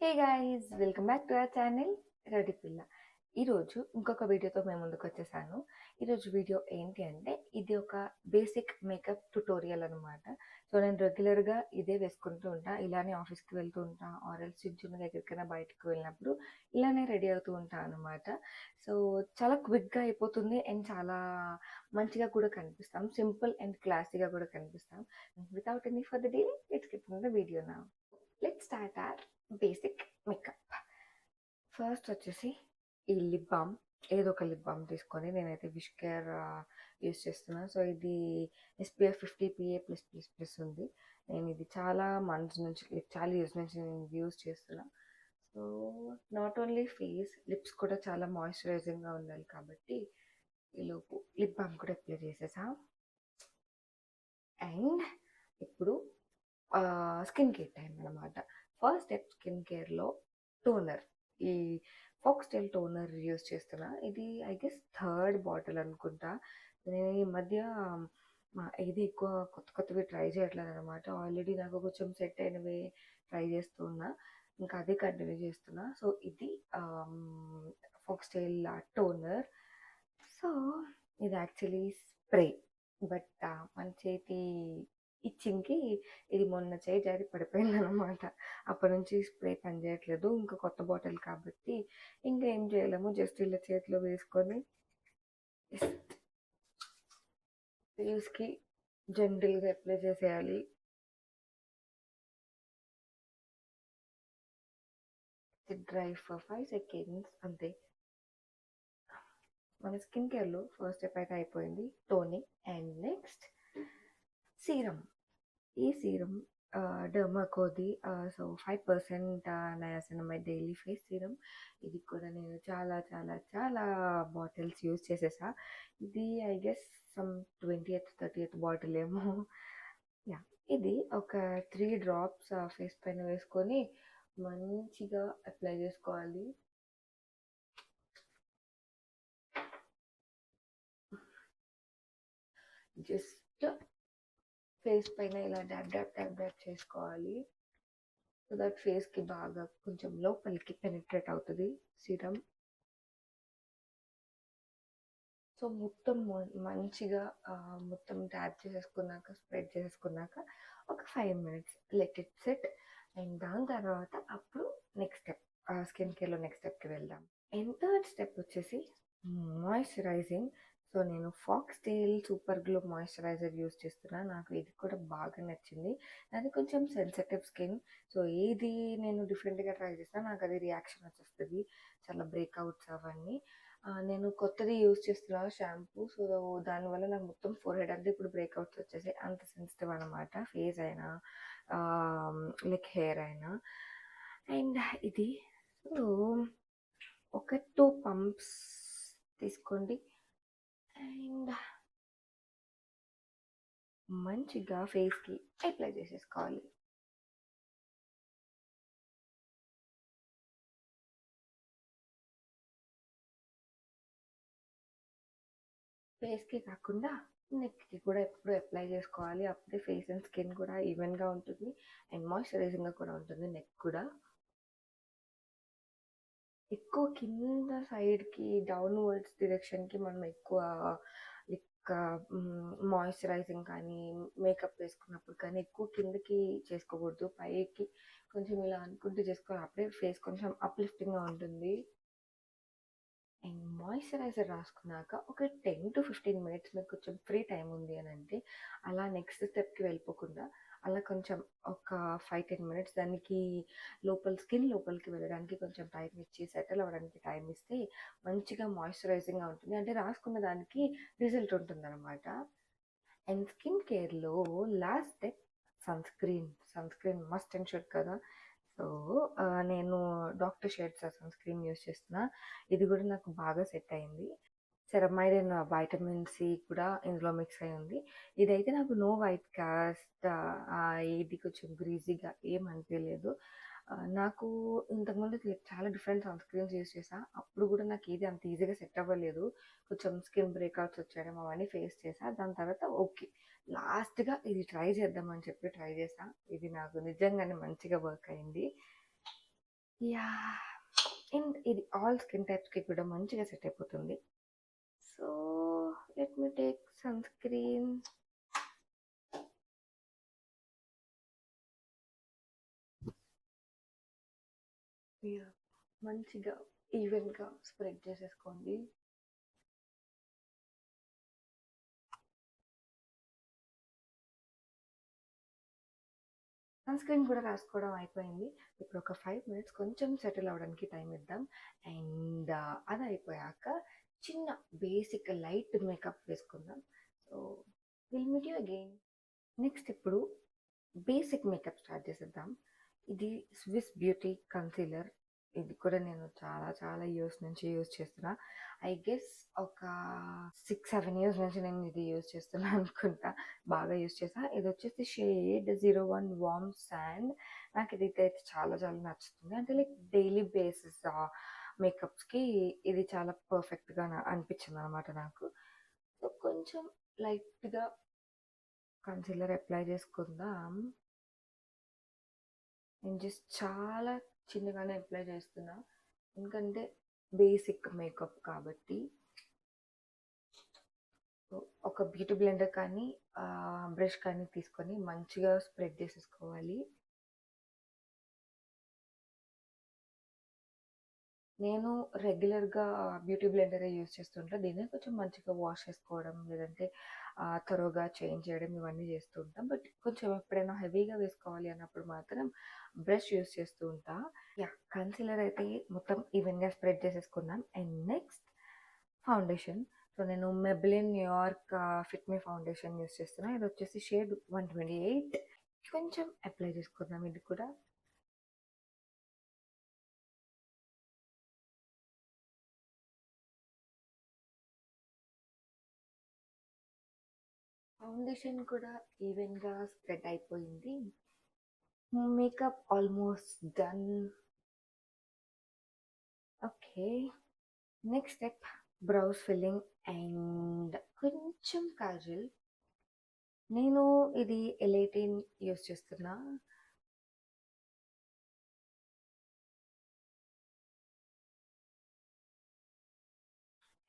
Hey guys, welcome back to our channel ready పిల్ల. ఈరోజు ఇంకొక వీడియోతో మేము ముందుకు వచ్చేసాను. ఈరోజు వీడియో ఏంటి అంటే, ఇది ఒక బేసిక్ మేకప్ ట్యుటోరియల్ అనమాట. సో నేను రెగ్యులర్గా ఇదే వేసుకుంటూ ఉంటా, ఇలానే ఆఫీస్కి వెళ్తూ ఉంటా, ఆర్ఎల్స్ చిన్న ఎక్కడికైనా బయటకు వెళ్ళినప్పుడు ఇలానే రెడీ అవుతూ ఉంటా అనమాట. సో చాలా క్విక్గా అయిపోతుంది అండ్ చాలా మంచిగా కూడా కనిపిస్తాం, సింపుల్ అండ్ క్లాసీగా కూడా కనిపిస్తాం. Without any further delay, let's get in the video now. Let's start our basic makeup. First వచ్చేసి ఈ లిప్ బామ్, ఏదో ఒక లిప్ బామ్ తీసుకొని నేనైతే విష్ కేర్ యూస్ చేస్తున్నా. సో ఇది SPF 50 PA+++ ఉంది. నేను ఇది చాలా మంత్స్ నుంచి, చాలా ఇయర్స్ నుంచి నేను యూస్ చేస్తున్నా. So not only face, lips కూడా చాలా మాయిశ్చరైజింగ్గా ఉండాలి కాబట్టి ఈలోపు లిప్ బామ్ కూడా అప్లై చేసేసా. అండ్ ఇప్పుడు స్కిన్ కేర్ టైం అనమాట. ఫస్ట్ స్టెప్ స్కిన్ కేర్లో టోనర్. ఈ ఫాక్స్టైల్ టోనర్ యూస్ చేస్తున్నా. ఇది ఐ గెస్ థర్డ్ బాటిల్ అనుకుంటా. నేను ఈ మధ్య ఇది ఎక్కువ కొత్తవి ట్రై చేయట్లేదు అనమాట. ఆల్రెడీ నాకు కొంచెం సెట్ అయినవి ట్రై చేస్తున్నా, ఇంకా అదే కంటిన్యూ చేస్తున్నా. సో ఇది ఫాక్స్టైల్ టోనర్. సో ఇది యాక్చువల్లీ స్ప్రే, బట్ మన చేతి ఇచ్చింగ్కి ఇది మొన్న చేయి జారి పడిపోయింది అనమాట. అప్పటి నుంచి స్ప్రే పనిచేయట్లేదు. ఇంకా కొత్త బాటిల్ కాబట్టి ఇంకా ఏం చేయలేము, జస్ట్ ఇలా చేతిలో వేసుకొని ఫేస్కి జెంటిల్గా అప్లై చేసేయాలి. డ్రై ఫర్ 5 సెకండ్స్ అంతే. మన స్కిన్ కేర్లో ఫస్ట్ స్టెప్ అయితే అయిపోయింది, టోనింగ్. And next serum. ఈ సీరం డర్మాకోది. So 5% niacinamide daily face serum. ఇది కూడా నేను చాలా చాలా చాలా బాటిల్స్ యూజ్ చేసేసా. ఇది I guess some 20th 30th bottle ఏమో. యా, ఇది ఒక 3 డ్రాప్స్ ఫేస్ పైన వేసుకొని మంచిగా అప్లై చేసుకోవాలి. జస్ట్ ఫేస్ పైన ఇలా డాబ్ డాబ్ డాబ్ డాబ్ చేసుకోవాలి. సో దట్ ఫేస్కి బాగా కొంచెం లోపలికి పెనిట్రేట్ అవుతుంది సీరం. సో మొత్తం మంచిగా మొత్తం ట్యాప్ చేసేసుకున్నాక, స్ప్రెడ్ చేసేసుకున్నాక ఒక 5 minutes let it set. And దాని తర్వాత అప్పుడు నెక్స్ట్ స్టెప్, స్కిన్ కేర్లో నెక్స్ట్ స్టెప్కి వెళ్దాం. అండ్ థర్డ్ స్టెప్ వచ్చేసి మాయిశ్చరైజింగ్. సో నేను foxtail super glow moisturiser use చేస్తున్నా. నాకు ఇది కూడా బాగా నచ్చింది. అది కొంచెం సెన్సిటివ్ స్కిన్. సో ఏది నేను డిఫరెంట్గా ట్రై చేస్తాను, నాకు అది రియాక్షన్ వచ్చేస్తుంది, చాలా బ్రేక్అవుట్స్ అవన్నీ. నేను కొత్తది యూస్ చేస్తున్నా షాంపూ. సో దానివల్ల నాకు మొత్తం ఫోర్హెడ్ అంతా ఇప్పుడు బ్రేక్అవుట్స్ వచ్చేసి, అంత సెన్సిటివ్ అనమాట, ఫేస్ అయినా లైక్ హెయిర్ అయినా. అండ్ ఇది సో ఒక 2 పంప్స్ తీసుకోండి అండ్ మంచిగా ఫేస్కి అప్లై చేసేసుకోవాలి. ఫేస్కి కాకుండా నెక్కి కూడా ఎప్పుడు అప్లై చేసుకోవాలి. అప్పుడే ఫేస్ అండ్ స్కిన్ కూడా ఈవెన్గా ఉంటుంది అండ్ మాయిశ్చరైజింగ్గా కూడా ఉంటుంది. నెక్ కూడా ఎక్కువ కింద సైడ్కి డౌన్వర్డ్స్ డైరెక్షన్కి మనం ఎక్కువ లైక్ మాయిశ్చరైజింగ్ కానీ మేకప్ వేసుకున్నప్పుడు కానీ ఎక్కువ కిందకి చేసుకోకూడదు, పైకి కొంచెం ఇలా అనుకుంటూ చేసుకోవాలి. అప్పుడే ఫేస్ కొంచెం అప్లిఫ్టింగ్గా ఉంటుంది. అండ్ మాయిశ్చరైజర్ రాసుకున్నాక ఒక 10 to 15 minutes మీకు కొంచెం ఫ్రీ టైం ఉంది అని అంటే, అలా నెక్స్ట్ స్టెప్కి వెళ్ళిపోకుండా అలా కొంచెం ఒక 5-10 minutes దానికి స్కిన్ లోపలికి వెళ్ళడానికి కొంచెం టైం ఇచ్చి, సెటిల్ అవ్వడానికి టైం ఇస్తే మంచిగా మాయిశ్చరైజింగ్గా ఉంటుంది, అంటే రాసుకున్న దానికి రిజల్ట్ ఉంటుంది అనమాట. అండ్ స్కిన్ కేర్లో last step sun screen must and should కదా. సో నేను doctor Sheth's sun screen use చేస్తున్నా. ఇది కూడా నాకు బాగా సెట్ అయింది. సెరమైడ్ అండ్ వైటమిన్ సి కూడా ఇందులో మిక్స్ అయి ఉంది. ఇదైతే నాకు నో వైట్ కాస్ట్, ఇది కొంచెం గ్రీజీగా ఏం అనిపించలేదు. నాకు ఇంతకుముందు చాలా డిఫరెంట్ సన్ స్క్రీన్స్ యూస్ చేసా, అప్పుడు కూడా నాకు ఏది అంత ఈజీగా సెట్ అవ్వలేదు. కొంచెం స్కిన్ బ్రేక్అవుట్స్ వచ్చాయడం అవన్నీ ఫేస్ చేసా. దాని తర్వాత ఓకే, లాస్ట్గా ఇది ట్రై చేద్దామని చెప్పి ట్రై చేసా. ఇది నాకు నిజంగానే మంచిగా వర్క్ అయింది. యాహ్! అండ్ ఇది ఆల్ స్కిన్ టైప్స్‌కి కూడా మంచిగా సెట్ అయిపోతుంది. So, let me take sunscreen. Yeah! మంచిగా ఈవెన్‌గా స్ప్రెడ్ చేసేసుకోండి. సన్ స్క్రీన్ కూడా రాసుకోవడం అయిపోయింది. ఇప్పుడు ఒక 5 మినిట్స్ కొంచెం సెటిల్ అవ్వడానికి టైం ఇద్దాం. అండ్ అది అయిపోయాక చిన్న బేసిక్ లైట్ మేకప్ వేసుకుందాం. So, will meet you again. Next ఇప్పుడు బేసిక్ మేకప్ స్టార్ట్ చేసేద్దాం. ఇది స్విస్ బ్యూటీ కన్సీలర్. ఇది కూడా నేను చాలా చాలా ఇయర్స్ నుంచి యూజ్ చేస్తున్నా. ఐ గెస్ ఒక 6-7 ఇయర్స్ నుంచి నేను ఇది యూజ్ చేస్తున్నా అనుకుంటా. బాగా యూజ్ చేసా. ఇది వచ్చేసి షేడ్ 01 వార్మ్ శాండ్. నాకు ఇది అయితే చాలా చాలా నచ్చుతుంది. అంటే లైక్ డైలీ బేసిస్ మేకప్స్కి ఇది చాలా పర్ఫెక్ట్గా అనిపించింది అనమాట నాకు. సో కొంచెం లైట్గా కన్సీలర్ అప్లై చేసుకుందాం. నేను జస్ట్ చాలా చిన్నగానే అప్లై చేస్తున్నా, ఎందుకంటే బేసిక్ మేకప్ కాబట్టి. ఒక బ్యూటీ బ్లెండర్ కానీ బ్రష్ కానీ తీసుకొని మంచిగా స్ప్రెడ్ చేసేసుకోవాలి. నేను రెగ్యులర్గా బ్యూటీ బ్లెండరే యూజ్ చేస్తుంటా. దీన్ని కొంచెం మంచిగా వాష్ చేసుకోవడం, లేదంటే త్వరగా చేంజ్ చేయడం ఇవన్నీ చేస్తూ ఉంటాం. బట్ కొంచెం ఎప్పుడైనా హెవీగా వేసుకోవాలి అన్నప్పుడు మాత్రం బ్రష్ యూజ్ చేస్తూ ఉంటా. యా, కన్సీలర్ అయితే మొత్తం ఈవెన్గా స్ప్రెడ్ చేసేసుకున్నాం. And next foundation. సో నేను మెబ్లిన్ న్యూయార్క్ ఫిట్ మీ ఫౌండేషన్ యూజ్ చేస్తున్నా. ఇది వచ్చేసి షేడ్ 128. కొంచెం అప్లై చేసుకుందాం ఇది కూడా. ఫౌండేషన్ కూడా ఈవెన్గా స్ప్రెడ్ అయిపోయింది. Makeup almost done. Okay, next step browse filling and కొంచెం కాజల్. నేను ఇది ఎలైటిన్ యూస్ చేస్తున్నా.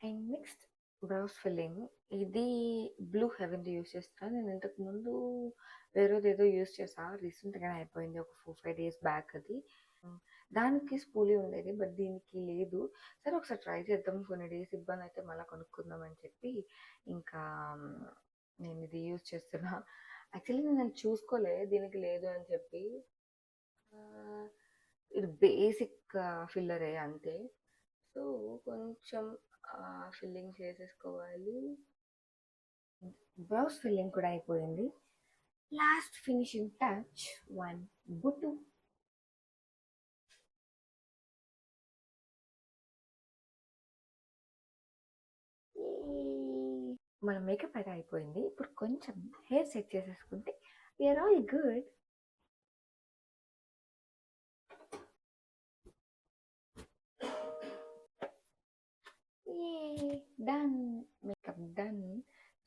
And next browse filling. ఇది బ్లూ హెవెన్ యూస్ చేస్తాను. నేను ఇంతకు ముందు వేరేదేదో యూస్ చేసా, రీసెంట్గానే అయిపోయింది, ఒక 4-5 డేస్ బ్యాక్ అది. దానికి స్పూలీ ఉండేది, బట్ దీనికి లేదు. సరే ఒకసారి ట్రై చేద్దాం, కొన్ని డేస్ ఇబ్బంది అయితే మళ్ళీ కొనుక్కుందాం అని చెప్పి ఇంకా నేను ఇది యూజ్ చేస్తున్నా. యాక్చువల్లీ నేను చూసుకోలే దీనికి లేదు అని చెప్పి. ఇది బేసిక్ ఫిల్లరే అంతే. సో కొంచెం ఫిల్లింగ్ చేసేసుకోవాలి. బ్రౌజ్ ఫిల్లింగ్ కూడా అయిపోయింది. లాస్ట్ ఫినిషింగ్ టచ్ 1 బుట్టు. మన మేకప్ అయితే అయిపోయింది. ఇప్పుడు కొంచెం హెయిర్ సెట్ చేసేసుకుంటే we're all good. Done, makeup done.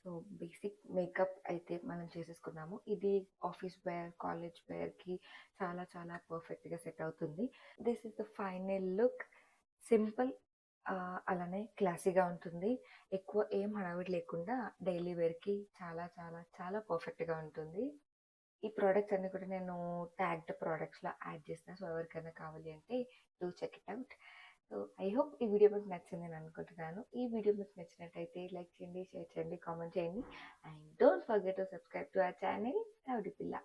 So basic makeup అయితే మనం చేసేసుకున్నాము. ఇది ఆఫీస్ వేర్, కాలేజ్ వేర్కి చాలా చాలా పర్ఫెక్ట్గా సెట్ అవుతుంది. This is the final look. Simple, అలానే క్లాసీగా ఉంటుంది. ఎక్కువ ఏం హడావిడి లేకుండా డైలీ వేర్కి చాలా చాలా చాలా పర్ఫెక్ట్గా ఉంటుంది. ఈ ప్రోడక్ట్స్ అన్ని కూడా నేను ట్యాగ్డ్ ప్రోడక్ట్స్లో యాడ్ చేస్తాను. సో ఎవరికైనా కావాలి అంటే do check it out. So I hope ఈ వీడియో మీకు నచ్చింది అని అనుకుంటున్నాను. ఈ వీడియో మీకు నచ్చినట్టయితే లైక్ చేయండి, షేర్ చేయండి, కామెంట్ చేయండి. And don't forget to subscribe to our channel rowdy పిల్ల.